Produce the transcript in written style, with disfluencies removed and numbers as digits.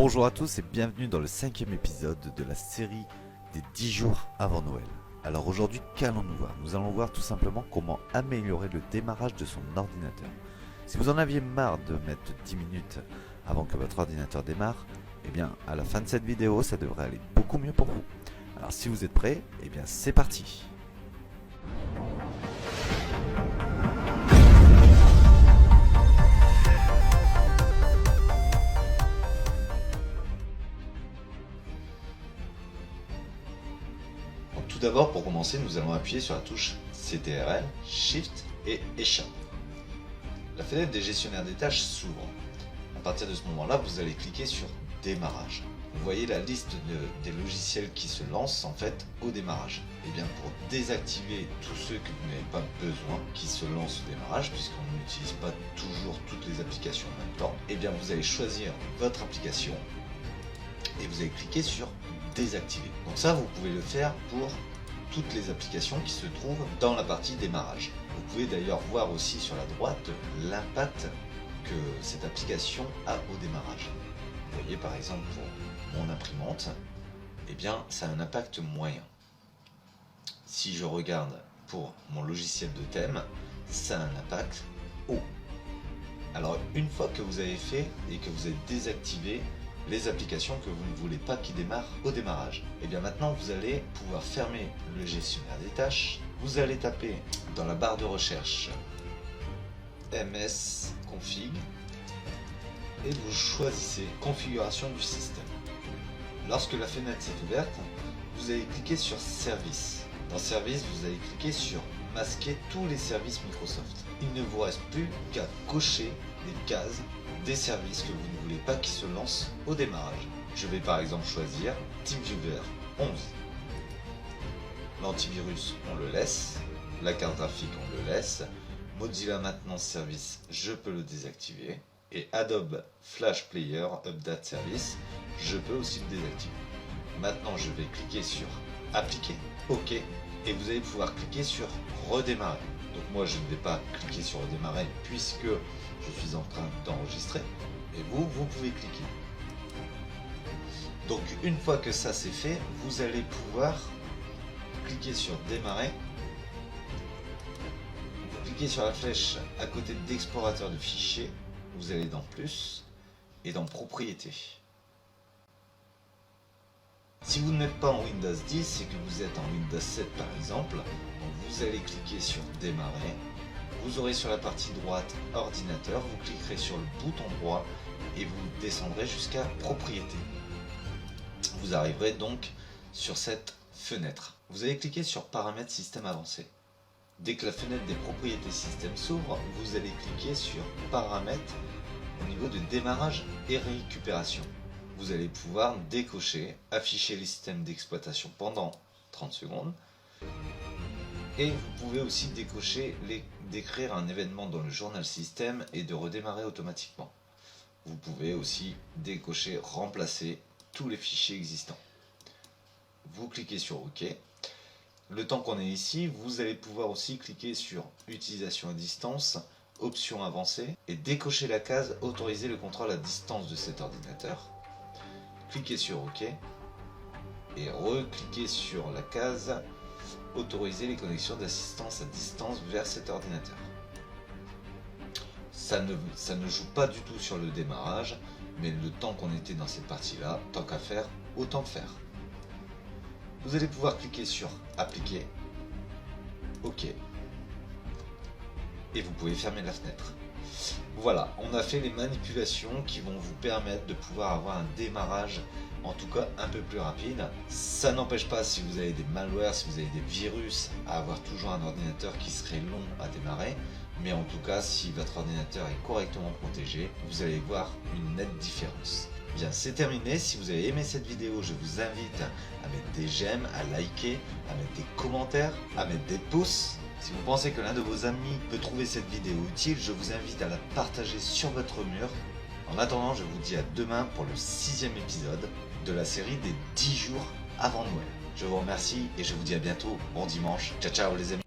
Bonjour à tous et bienvenue dans le 5e épisode de la série des 10 jours avant Noël. Alors aujourd'hui, qu'allons-nous voir? Nous allons voir tout simplement comment améliorer le démarrage de son ordinateur. Si vous en aviez marre de mettre 10 minutes avant que votre ordinateur démarre, eh bien à la fin de cette vidéo, ça devrait aller beaucoup mieux pour vous. Alors si vous êtes prêts, eh bien c'est parti. Tout d'abord, pour commencer, nous allons appuyer sur la touche CTRL, Shift et Échappe. La fenêtre des gestionnaires des tâches s'ouvre. À partir de ce moment-là, vous allez cliquer sur Démarrage. Vous voyez la liste des logiciels qui se lancent en fait au démarrage. Et bien pour désactiver tous ceux que vous n'avez pas besoin qui se lancent au démarrage, puisqu'on n'utilise pas toujours toutes les applications en même temps, et bien vous allez choisir votre application et vous allez cliquer sur Désactiver. Donc ça, vous pouvez le faire pour toutes les applications qui se trouvent dans la partie démarrage. Vous pouvez d'ailleurs voir aussi sur la droite l'impact que cette application a au démarrage. Vous voyez par exemple pour mon imprimante, eh bien ça a un impact moyen. Si je regarde pour mon logiciel de thème, ça a un impact haut. Alors une fois que vous avez fait et que vous avez désactivé les applications que vous ne voulez pas qui démarrent au démarrage, et bien maintenant vous allez pouvoir fermer le gestionnaire des tâches. Vous allez taper dans la barre de recherche MS config et vous choisissez configuration du système. Lorsque la fenêtre s'est ouverte, vous allez cliquer sur service. Dans service, vous allez cliquer sur masquer tous les services Microsoft. Il ne vous reste plus qu'à cocher les cases des services que vous ne voulez pas qui se lancent au démarrage. Je vais par exemple choisir TeamViewer 11. L'antivirus, on le laisse. La carte graphique, on le laisse. Mozilla Maintenance Service, je peux le désactiver. Et Adobe Flash Player Update Service, je peux aussi le désactiver. Maintenant, je vais cliquer sur Appliquer, OK, et vous allez pouvoir cliquer sur Redémarrer. Donc moi, je ne vais pas cliquer sur Redémarrer puisque je suis en train d'enregistrer. Et vous pouvez cliquer. Donc une fois que ça c'est fait, vous allez pouvoir cliquer sur Démarrer. Vous cliquez sur la flèche à côté d'explorateur de fichiers. Vous allez dans Plus et dans Propriétés. Si vous n'êtes pas en Windows 10, c'est que vous êtes en Windows 7 par exemple, donc vous allez cliquer sur Démarrer. Vous aurez sur la partie droite Ordinateur, vous cliquerez sur le bouton droit et vous descendrez jusqu'à Propriétés. Vous arriverez donc sur cette fenêtre. Vous allez cliquer sur Paramètres système avancé. Dès que la fenêtre des propriétés système s'ouvre, vous allez cliquer sur Paramètres au niveau de démarrage et récupération. Vous allez pouvoir décocher, afficher les systèmes d'exploitation pendant 30 secondes. Et vous pouvez aussi décocher d'écrire un événement dans le journal système et de redémarrer automatiquement. Vous pouvez aussi décocher remplacer tous les fichiers existants. Vous cliquez sur OK. Le temps qu'on est ici, vous allez pouvoir aussi cliquer sur utilisation à distance, options avancées et décocher la case autoriser le contrôle à distance de cet ordinateur. Cliquez sur OK et recliquez sur la case autoriser les connexions d'assistance à distance vers cet ordinateur. Ça ne joue pas du tout sur le démarrage, mais le temps qu'on était dans cette partie-là, tant qu'à faire, autant faire. Vous allez pouvoir cliquer sur Appliquer, OK, et vous pouvez fermer la fenêtre. Voilà, on a fait les manipulations qui vont vous permettre de pouvoir avoir un démarrage en tout cas un peu plus rapide. Ça n'empêche pas, si vous avez des malwares, si vous avez des virus, à avoir toujours un ordinateur qui serait long à démarrer. Mais en tout cas, si votre ordinateur est correctement protégé, vous allez voir une nette différence. Bien, c'est terminé. Si vous avez aimé cette vidéo, je vous invite à mettre des j'aime, à liker, à mettre des commentaires, à mettre des pouces. Si vous pensez que l'un de vos amis peut trouver cette vidéo utile, je vous invite à la partager sur votre mur. En attendant, je vous dis à demain pour le 6e épisode de la série des 10 jours avant Noël. Je vous remercie et je vous dis à bientôt. Bon dimanche. Ciao ciao les amis.